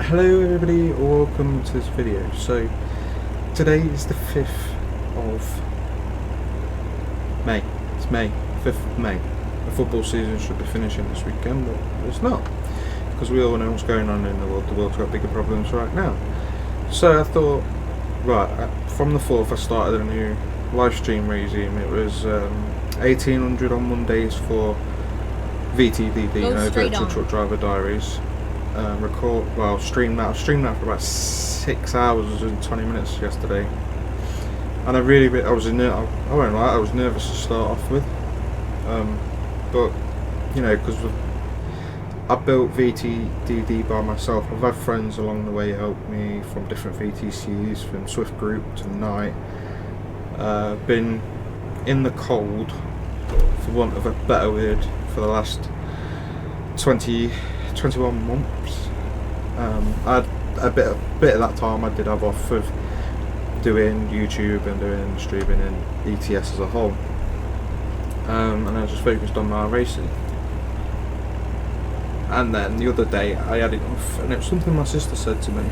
Hello everybody, welcome to this video. So today is the 5th of May. It's May, 5th of May. The football season should be finishing this weekend, but it's not, because we all know what's going on in the world. The world's got bigger problems right now. So I thought, right, from the 4th I started a new live stream regime. It was 1800 on Mondays for VTDD, Virtual Truck Driver Diaries. Streamed that for about 6 hours and 20 minutes yesterday, and I was nervous to start off with, but you know, because I built VTDD by myself. I've had friends along the way help me from different VTCs, from Swift Group to Night. Been in the cold, for want of a better word, for the last 21 months. I had a bit of that time I did have off of doing YouTube and doing streaming and ATS as a whole, and I just focused on my racing. And then the other day I had enough, and it was something my sister said to me,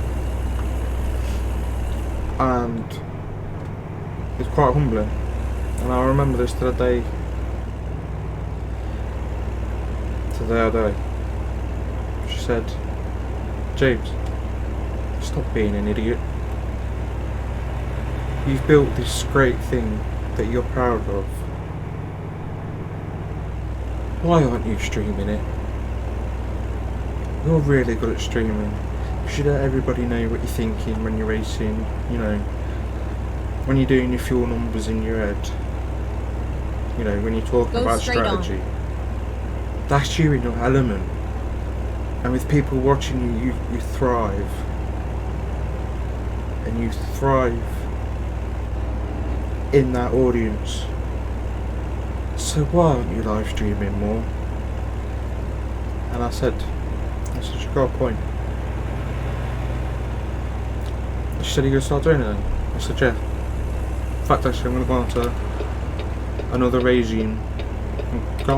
and it's quite humbling, and I remember this to the day I die. She said, "James, stop being an idiot. You've built this great thing that you're proud of. Why aren't you streaming it? You're really good at streaming. You should let everybody know what you're thinking when you're racing, you know, when you're doing your fuel numbers in your head, you know, when you're talking about strategy. That's you in your element. And with people watching you, you thrive. And you thrive in that audience. So why aren't you live streaming more?" And I said, "You got a point." She said, "Are you going to start doing it then?" I said, "Yeah. In fact, actually, I'm going to go on to another regime." She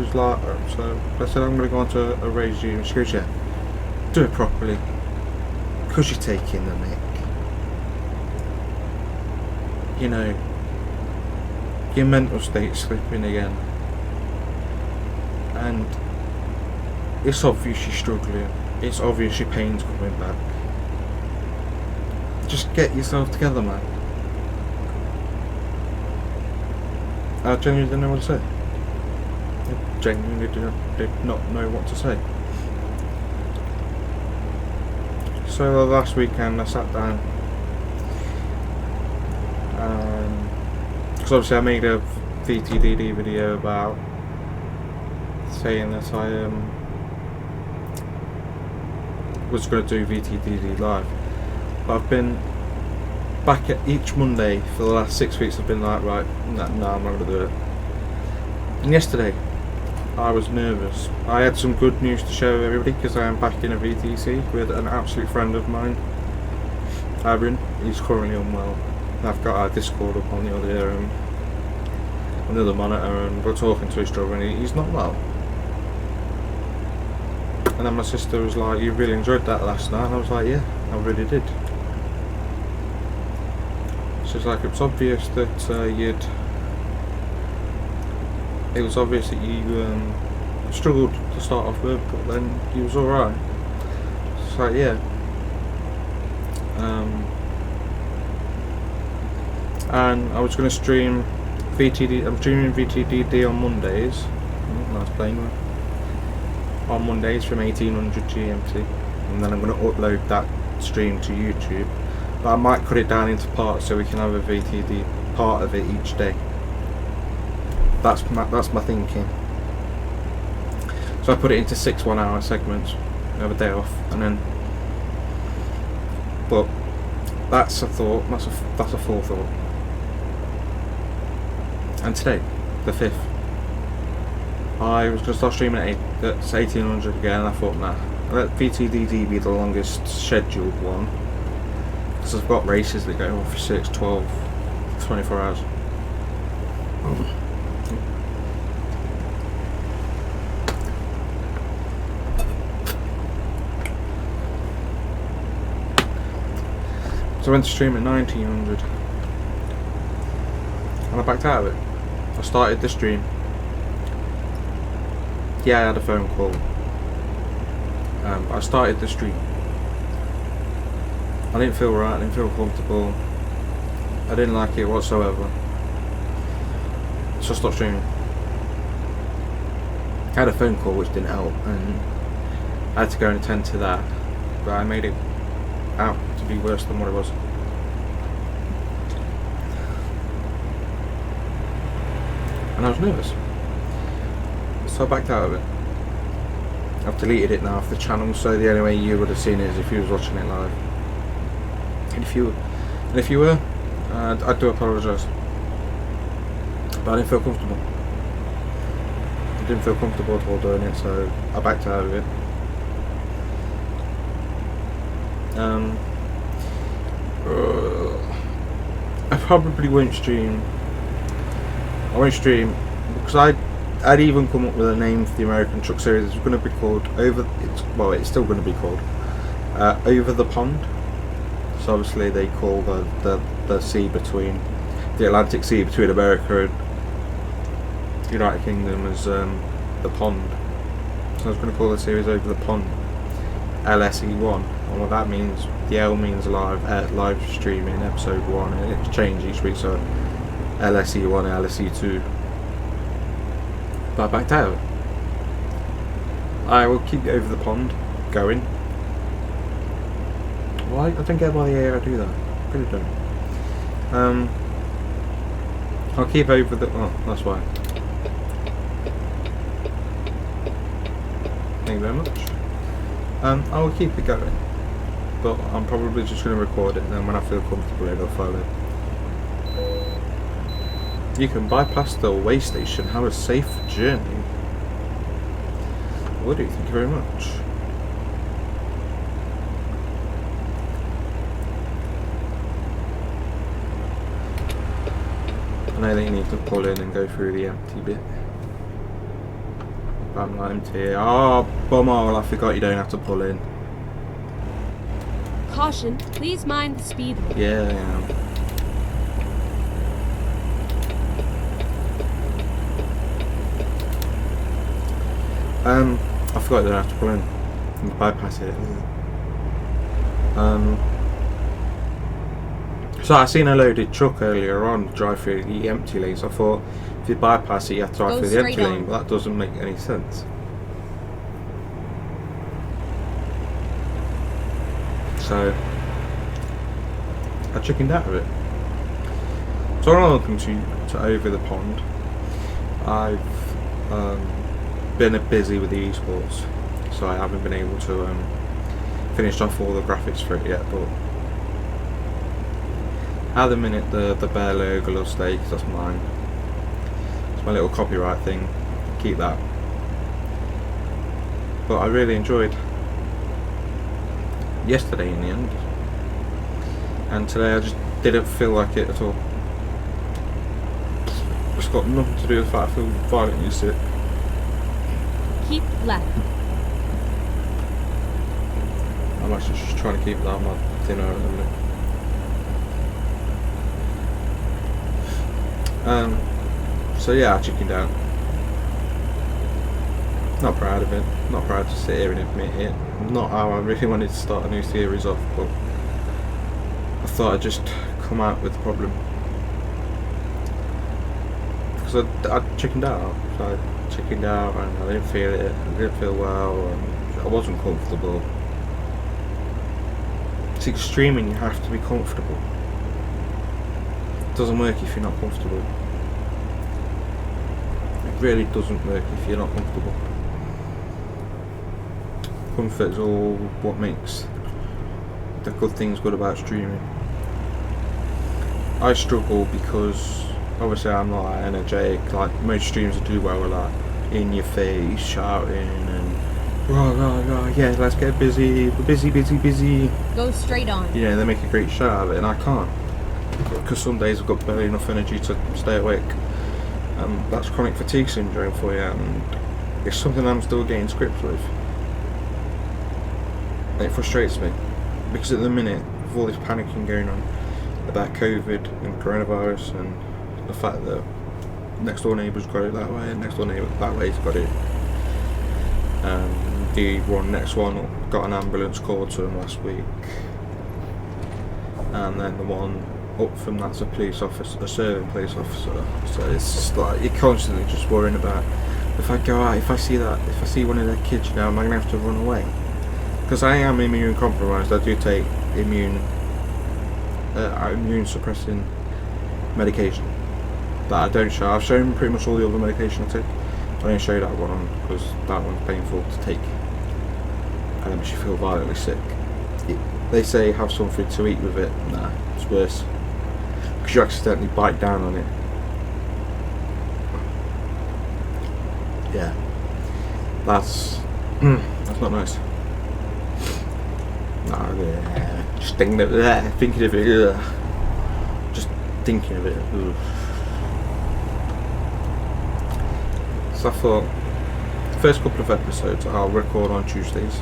was like, so I said, "I'm going to go on to a regime." She goes, "Yeah, do it properly, because you're taking the mick. You know, your mental state's slipping again, and it's obvious you're struggling. It's obvious your pain's coming back. Just get yourself together, man." I genuinely didn't know what to say. I genuinely did not know what to say. So last weekend I sat down, because obviously I made a VTDD video about saying that I was going to do VTDD live, but I've been back at each Monday for the last 6 weeks. I've been like, right, no, I'm not going to do it. And yesterday I was nervous. I had some good news to share with everybody, because I am back in a VTC with an absolute friend of mine, Aaron. He's currently unwell. I've got our Discord up on the other monitor, and we're talking to each other, and he's not well. And then my sister was like, "You really enjoyed that last night?" And I was like, "Yeah, I really did." She's like, "It was obvious that it was obvious that you struggled to start off with, but then you was alright." It's like, yeah. And I was going to stream VTD. I'm streaming VTDD on Mondays. Nice plane. On Mondays from 1800 GMT, and then I'm going to upload that stream to YouTube. But I might cut it down into parts so we can have a VTD part of it each day. That's my thinking. So I put it into 6 1-hour segments. I have a day off, and then. But that's a thought. That's a full thought. And today, the 5th, I was going to start streaming at 1800 again, and I thought, nah, I'll let VTDD be the longest scheduled one, because I've got races that go on for 6, 12, 24 hours. So I went to stream at 1900 and I backed out of it. I started the stream. Yeah, I had a phone call. I started the stream. I didn't feel right, I didn't feel comfortable. I didn't like it whatsoever. So I stopped streaming. I had a phone call which didn't help, and I had to go and attend to that. But I made it out to be worse than what it was. And I was nervous. So I backed out of it. I've deleted it now off the channel, so the only way you would have seen it is if you was watching it live. And if you were, I do apologise. But I didn't feel comfortable. I didn't feel comfortable at all doing it, so I backed out of it. I probably won't stream. I won't stream because I'd even come up with a name for the American truck series. It's going to be called it's still going to be called Over the Pond. So obviously they call the sea between the Atlantic Sea between America and the United Kingdom as the pond. So I was going to call the series Over the Pond, LSE1. And what that means, the L means live streaming, episode 1, and it's changed each week, so LSE1, LSE2. But I backed out. I will keep Over the Pond going. Why? I don't get why the AI do that. I really don't. I'll keep Over the... Oh, that's why. Thank you very much. I will keep it going. But I'm probably just going to record it, and then when I feel comfortable it'll follow. You can bypass the way station. Have a safe journey. Will do. Thank you very much. I know that you need to pull in and go through the empty bit. But I'm not empty. Oh, bummer! I forgot you don't have to pull in. Caution, please mind the speed limit. Yeah, I am. I forgot that I have to pull in and bypass it. So I seen a loaded truck earlier on drive through the empty lane, so I thought if you bypass it you have to drive through the empty lane, but that doesn't make any sense. So I chickened out of it. So welcome to Over the Pond. I've been busy with the eSports, so I haven't been able to finish off all the graphics for it yet, but at the minute the bare logo will stay because that's mine. It's my little copyright thing, keep that. But I really enjoyed yesterday in the end, and today I just didn't feel like it at all. It's got nothing to do with the fact I feel violently sick. Keep left. I'm actually just trying to keep that on my dinner at the minute. So yeah, I chickened out. Not proud of it. Not proud to sit here and admit it. Not how I really wanted to start a new series off, but I thought I'd just come out with the problem. Because I chickened out. So I chickened out and I didn't feel it. I didn't feel well and I wasn't comfortable. See, streaming you have to be comfortable. It doesn't work if you're not comfortable. It really doesn't work if you're not comfortable. Comfort is all what makes the good things good about streaming. I struggle because obviously I'm not that energetic like most streamers do well with that in your face shouting and rah, yeah, let's get busy, busy. Go straight on. Yeah, they make a great show out of it, and I can't. Because some days I've got barely enough energy to stay awake. That's chronic fatigue syndrome for you, and it's something I'm still getting scripts with. And it frustrates me. Because at the minute, with all this panicking going on about COVID and coronavirus and the fact that next door neighbour's got it that way and next door neighbour that way's got it. The one next one got an ambulance called to him last week, and then the one up from that's a police officer, a serving police officer. So it's just like you're constantly just worrying about if I go out, if I see one of their kids, you know, am I gonna have to run away? Because I am immune compromised. I do take immune suppressing medication that I don't show. I've shown pretty much all the other medication I take. I don't show that one because that one's painful to take and it makes you feel violently sick. They say have something to eat with it. Nah, it's worse because you accidentally bite down on it. Yeah, that's not nice. Nah, just thinking of it, just thinking of it. Ugh. So I thought the first couple of episodes I'll record on Tuesdays.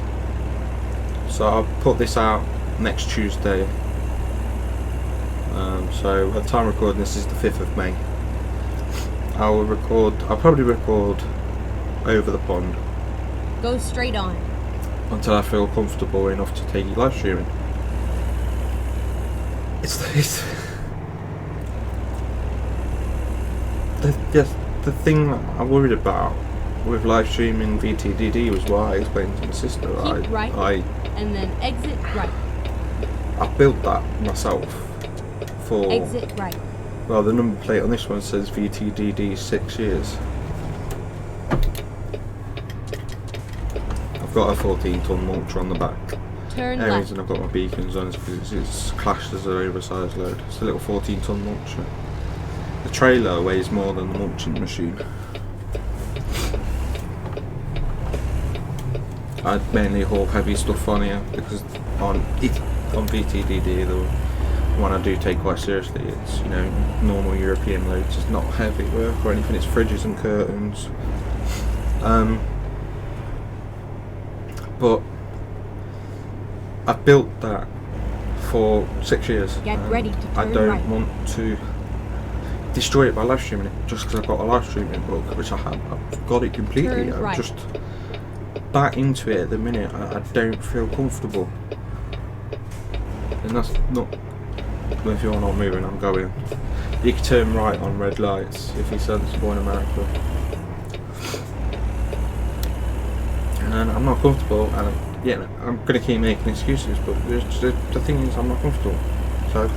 So I'll put this out next Tuesday. So at the time of recording this is the 5th of May. I'll probably record over the pond. Go straight on. Until I feel comfortable enough to take it live streaming. It's the thing I worried about with live streaming VTDD was what I explained to my sister. Keep right, and then exit right. I built that myself for exit right. Well, the number plate on this one says VTDD 6 years. I've got a 14-ton mulcher on the back. Turn The left. reason I've got my beacons on is because it's classed as an oversized load. It's a little 14-ton mulcher. The trailer weighs more than the mulching machine. I mainly haul heavy stuff on here because on VTDD, the one I do take quite seriously, it's, you know, normal European loads. It's not heavy work or anything. It's fridges and curtains. But I've built that for 6 years. Get ready to turn I don't right. want to destroy it by live streaming it just because I've got a live streaming book, which I've got it completely. Turn I'm right. just back into it at the minute. I don't feel comfortable, and that's not. If you're not moving, I'm going. You can turn right on red lights if you're sensible in America. And I'm not comfortable, and I'm going to keep making excuses, but the thing is, I'm not comfortable. So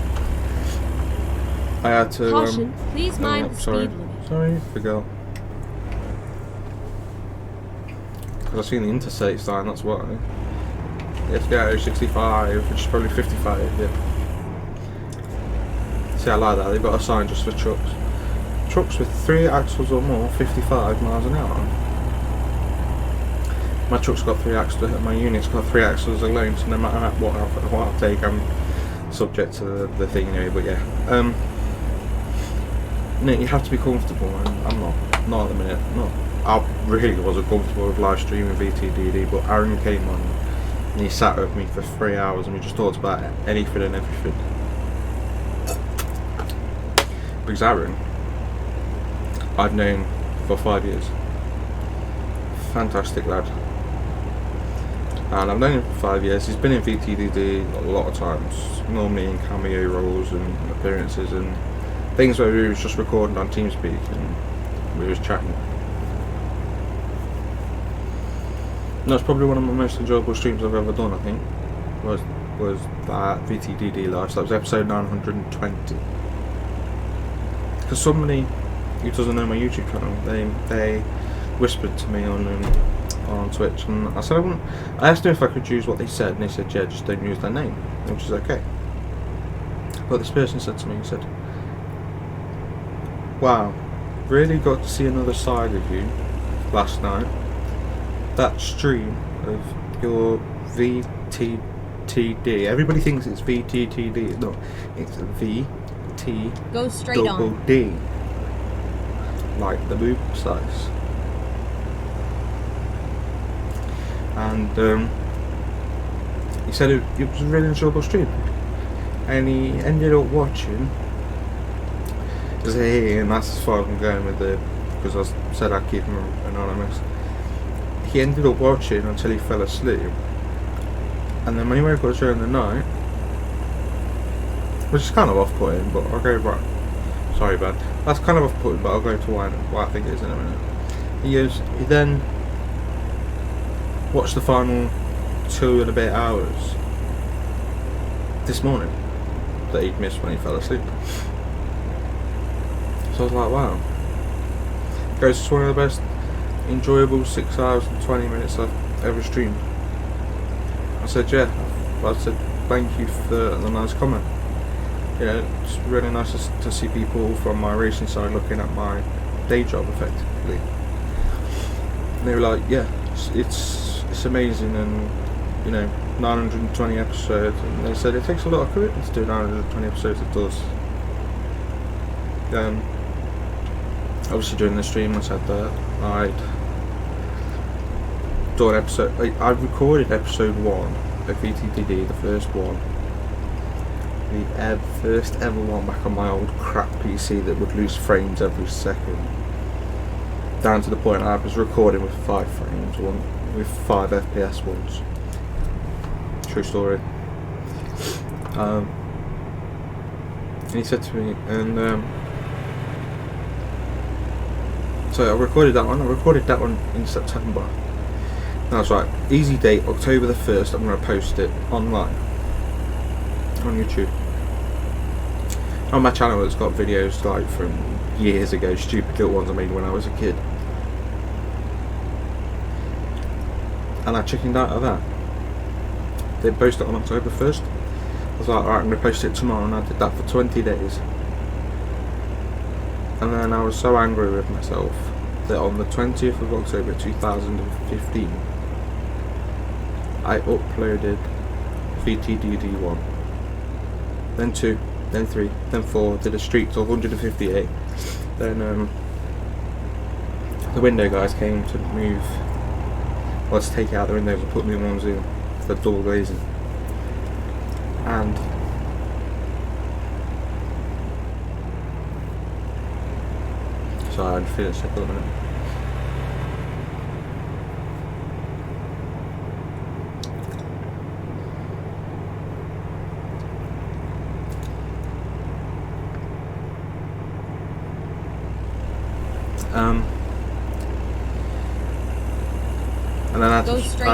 I had to. Caution, please mind the sorry, speed limit. sorry, the girl. Because I've seen the interstate sign, that's why. Let's go 65, which is probably 55. Yeah. See, I like that. They've got a sign just for trucks. Trucks with 3 axles or more, 55 miles an hour. My truck's got 3 axles, my unit's got 3 axles alone, so no matter what I take, I'm subject to the thing anyway, but yeah. No, you have to be comfortable, and I'm not at the minute. I really wasn't comfortable with live streaming VTDD, but Aaron came on and he sat with me for 3 hours and we just talked about anything and everything. Because Aaron, I've known for 5 years. Fantastic lad. And I've known him for 5 years. He's been in VTDD a lot of times, normally in cameo roles and appearances and things where we was just recording on TeamSpeak and we was chatting. And that's probably one of my most enjoyable streams I've ever done, I think, was that VTDD live. So that was episode 920. Because somebody who doesn't know my YouTube channel, they whispered to me on Twitch, and I said I asked them if I could use what they said, and they said, yeah, just don't use their name, which is okay. But this person said to me, he said, wow, really got to see another side of you last night. That stream of your VTTD, everybody thinks it's VTTD, no, it's VT Go straight double on. D, like the boob size. And he said it was a really enjoyable stream. and he ended up watching. And that's as far as I'm going with it, because I said I'd keep him anonymous. He ended up watching until he fell asleep, and then when he woke up during the night, which is kind of off-putting, but I'll go right. Sorry, bud. That's kind of off-putting, but I'll go to why I think it is in a minute. He then watched the final 2 and a bit hours this morning that he'd missed when he fell asleep. So I was like, wow. Guys, it's one of the best enjoyable 6 hours and 20 minutes I've ever streamed. I said, yeah. I said, thank you for the nice comment. You know, it's really nice to see people from my racing side looking at my day job effectively. And they were like, yeah, it's amazing, and you know, 920 episodes, and they said it takes a lot of commitment to do 920 episodes. It does. Obviously during the stream I said that I'd done I recorded episode 1 of VTDD, the first one, the first ever one, back on my old crap PC that would lose frames every second, down to the point I was recording with 5 frames, with 5 FPS ones. True story. And he said to me, and so I recorded that one. I recorded that one in September. That's right. Easy date, October the 1st. I'm going to post it online on YouTube. On my channel, it's got videos like from years ago, stupid little ones I made when I was a kid. And I chickened out of that. They posted it on October 1st. I was like, alright, I'm going to post it tomorrow, and I did that for 20 days. And then I was so angry with myself that on the 20th of October 2015 I uploaded VTDD1, then 2, then 3, then 4, did a streak to 158. Then the window guys came to move, well, to take out the windows and put new ones in for double glazing. And so I'm feeling sick at the minute. And then I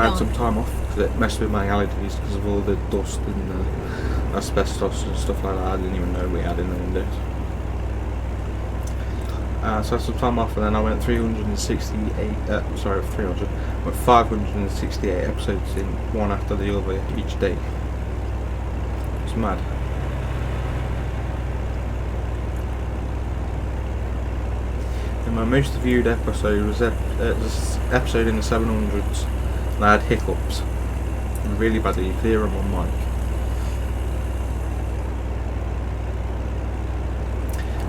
had some time off because it messed with my allergies because of all the dust and asbestos and stuff like that. I didn't even know we had in the windows. So I had some time off, and then I went 568 episodes in, one after the other each day. It's mad. And my most viewed episode was episode in the 700s, and I had hiccups. And really badly, you could hear them on mic.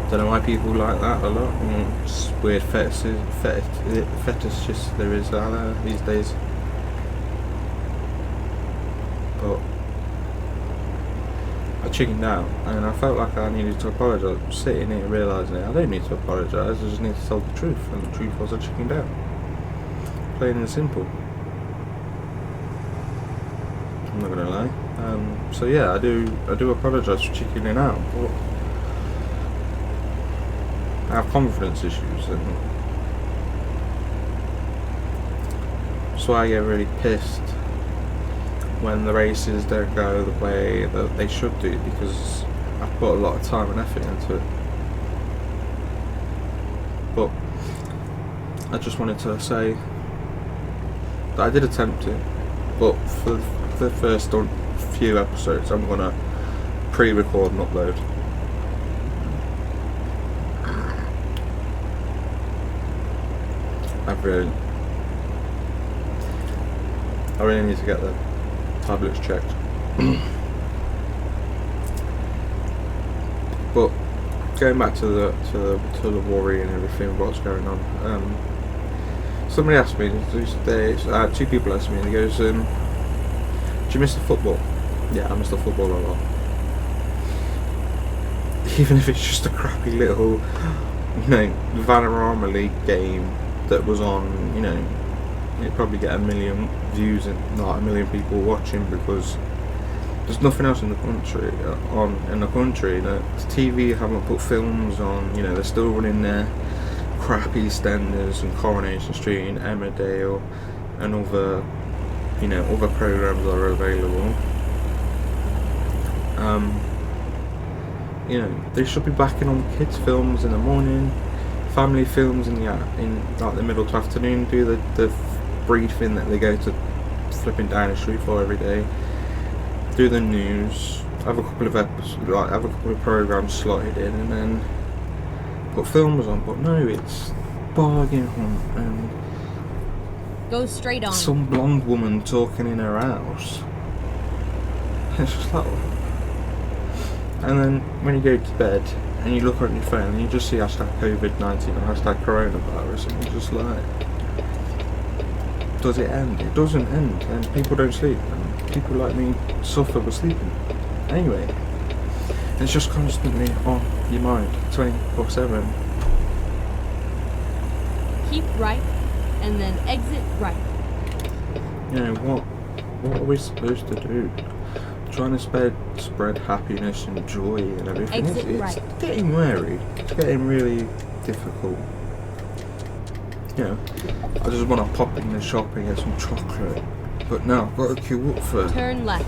Don't know why people like that a lot. It's weird fetishes there is these days. But I chickened out, and I felt like I needed to apologise. I'm sitting here realising I don't need to apologise, I just need to tell the truth, and the truth was I chickened out. Plain and simple. I'm not gonna lie. So yeah, I do apologise for chickening out. But I have confidence issues, and that's why I get really pissed when the races don't go the way that they should do, because I've put a lot of time and effort into it. But I just wanted to say that I did attempt it, but for the first few episodes I'm gonna pre-record and upload. I really need to get the tablets checked. But going back to the worry and everything, what's going on? Somebody asked me two people asked me, and he goes, "Do you miss the football?" Yeah, I miss the football a lot. even if it's just a crappy little, you know, Vanarama League game that was on, you know, it'd probably get 1 million views and not 1 million people watching, because there's nothing else in the country. The TV haven't put films on. You know, they're still running their crappy EastEnders and Coronation Street and Emmerdale and other, you know, other programs that are available. You know, they should be backing on kids' films in the morning, family films in like the middle to afternoon. Do the briefing that they go to flipping down the street for every day. Do the news. Have a couple of episodes, like have a couple of programs slotted in, and then put films on. But no, it's bargain hunt and Go straight on. some blonde woman talking in her house. It's just like. And then when you go to bed and you look on your phone and you just see hashtag COVID-19 or hashtag coronavirus, and you're just like, does it end? It doesn't end, and people don't sleep, and people like me suffer with sleeping. Anyway, it's just constantly on your mind, 24/7. Keep right, and then exit right. You know, what are we supposed to do? Trying to spread happiness and joy and everything. Exit It's right. getting wary. It's getting really difficult. You know, I just want to pop in the shop and get some chocolate, but no, I've got to queue up for. Turn left.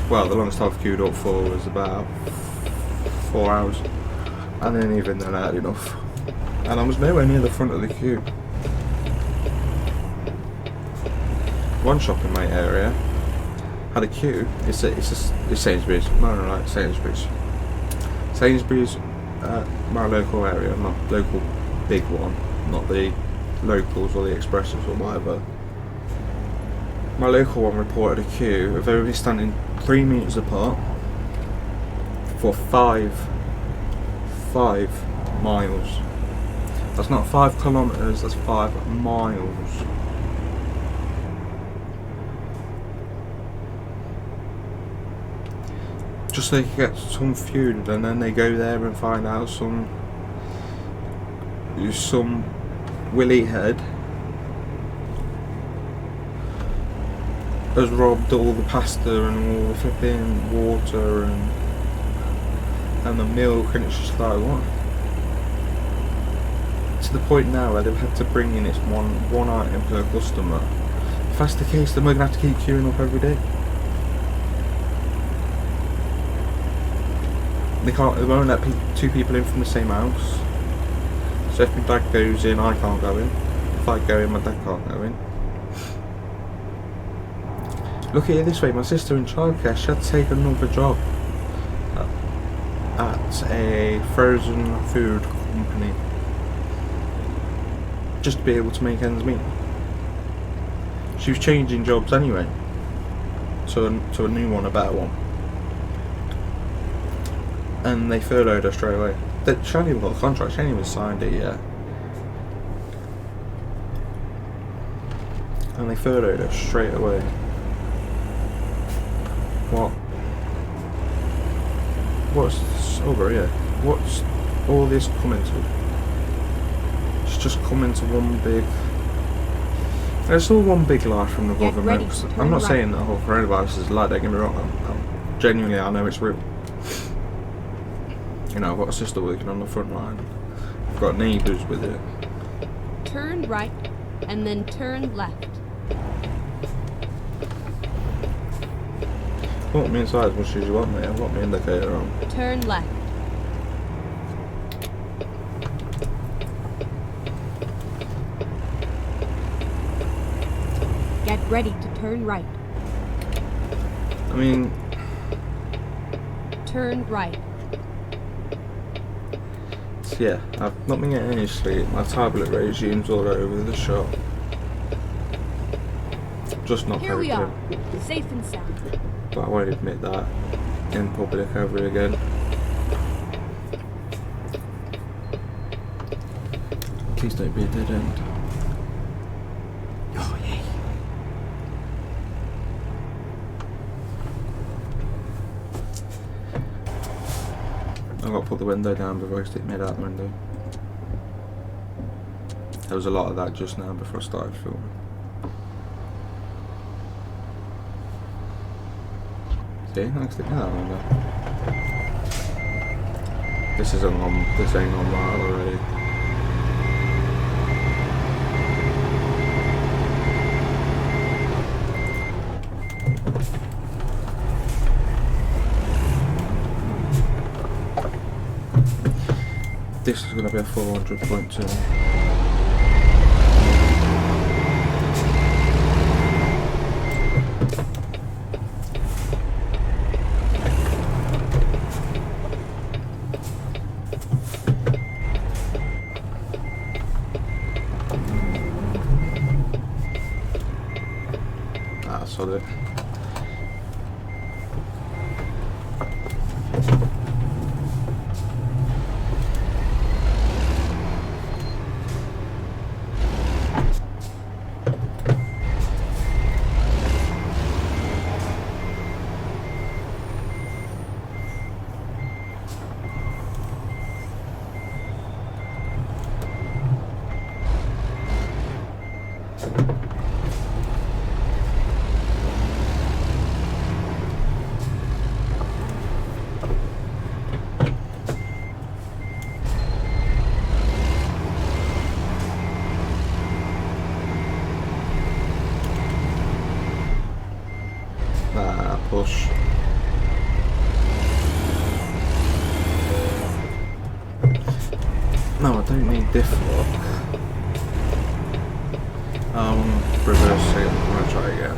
Well, the longest I've queued up for was about 4 hours, and then even then I had enough, and I was nowhere near the front of the queue. One shop in my area had a queue. It's Sainsbury's. No, like Sainsbury's. Sainsbury's, my local area, not local big one, not the locals or the expresses or whatever. My local one reported a queue of everybody standing 3 metres apart for 5 miles. That's not 5 kilometres, that's 5 miles. Just so they can get some food, and then they go there and find out some willy head has robbed all the pasta and all the flipping water and the milk, and it's just like, what? To the point now where they've had to bring in this one item per customer. If that's the case, then we're going to have to keep queuing up every day. They won't let two people in from the same house. So if my dad goes in, I can't go in. If I go in, my dad can't go in. Look at it this way, my sister in childcare, she had to take another job at a frozen food company just to be able to make ends meet. She was changing jobs anyway, to a new one, a better one. And they furloughed her straight away. She hadn't even got a contract, she hadn't even signed it yet. And they furloughed her straight away. What's over here? What's all this coming to? It's just coming to one big. It's all one big lie from the government. I'm not saying that the whole coronavirus is a lie, don't get me wrong. I'm genuinely, I know it's real. You know, I've got a sister working on the front line. I've got neighbours with it. Turn right, and then turn left. Want me inside as much as you want me. I've got my indicator on. Turn left. Get ready to turn right. I mean... Turn right. Yeah, I've not been getting any sleep. My tablet regime's all over the shop. Just not Here we coping. are, safe and sound. But I won't admit that in public ever again. Please don't be a dead end. Oh yay. I've got to put the window down before I stick mid out the window. There was a lot of that just now before I started filming. See, I can stick mid out the window. This ain't on that already. This is going to be a 400.2. Solid. Push. No, I don't need diff lock. Reverse it. I'm gonna try again.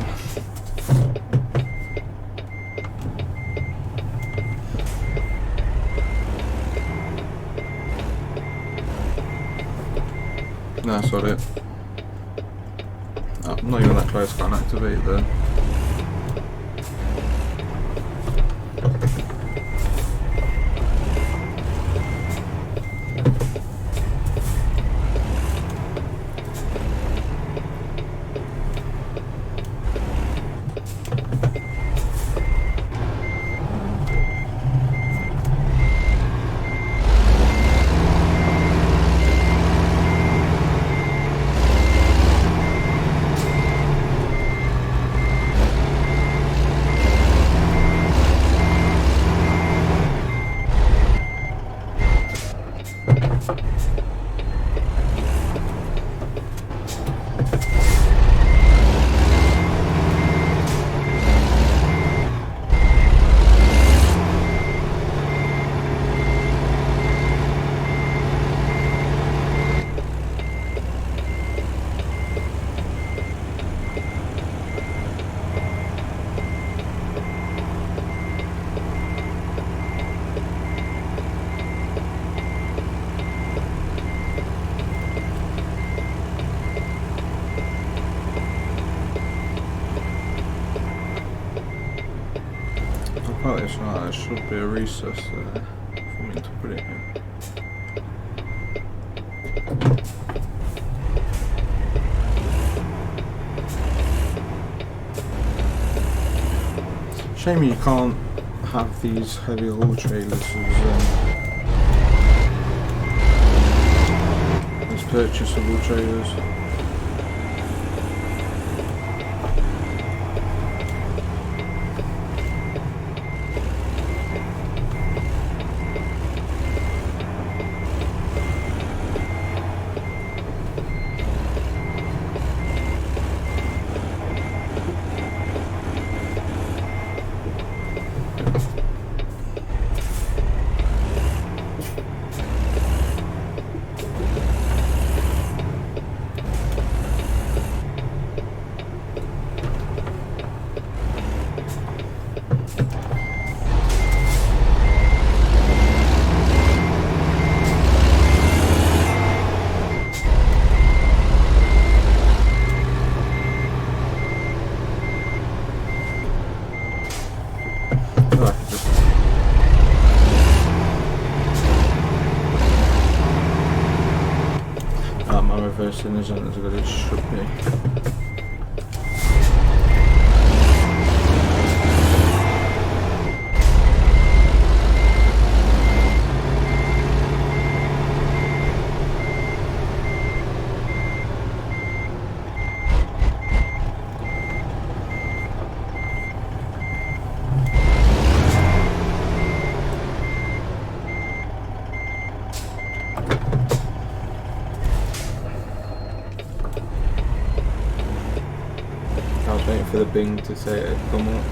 No, that's not it. Oh, not even that close, can't activate there. Oh, it's right, there should be a recess there for me to put it in. Shame you can't have these heavy haul trailers as purchasable trailers. Reversing isn't as good as it should be. waiting for the Bing to say it had come up.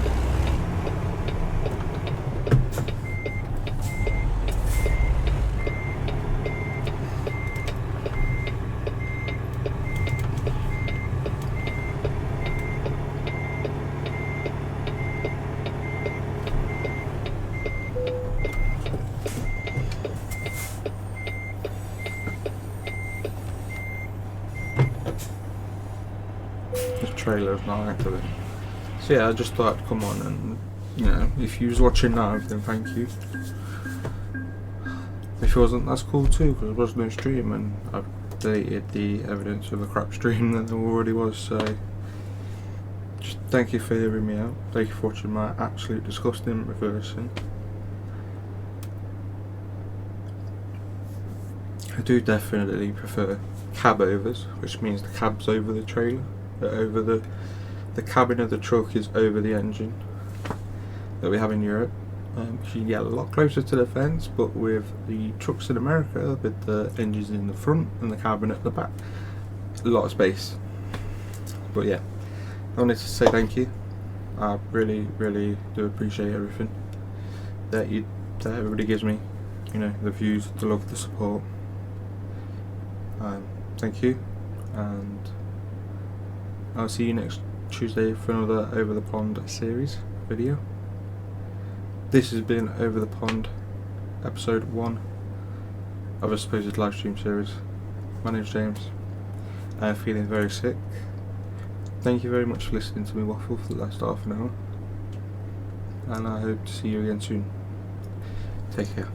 Trailer is not active. So yeah, I just thought I'd come on and, you know, if you was watching now, then thank you. If you wasn't, that's cool too, because there was no stream and I've deleted the evidence of a crap stream that there already was, so just thank you for hearing me out. Thank you for watching my absolute disgusting reversing. I do definitely prefer cab overs, which means the cab's over the trailer. Over the cabin of the truck is over the engine that we have in Europe. You can get a lot closer to the fence, but with the trucks in America, with the engines in the front and the cabin at the back, a lot of space. But yeah, I wanted to say thank you. I really do appreciate everything that everybody gives me, you know, the views, the love, the support. Thank you, and I'll see you next Tuesday for another Over the Pond series video. This has been Over the Pond, episode 1 of a supposed live stream series. My name's James. I'm feeling very sick. Thank you very much for listening to me waffle for the last half an hour, and I hope to see you again soon. Take care.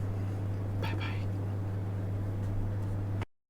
Bye bye.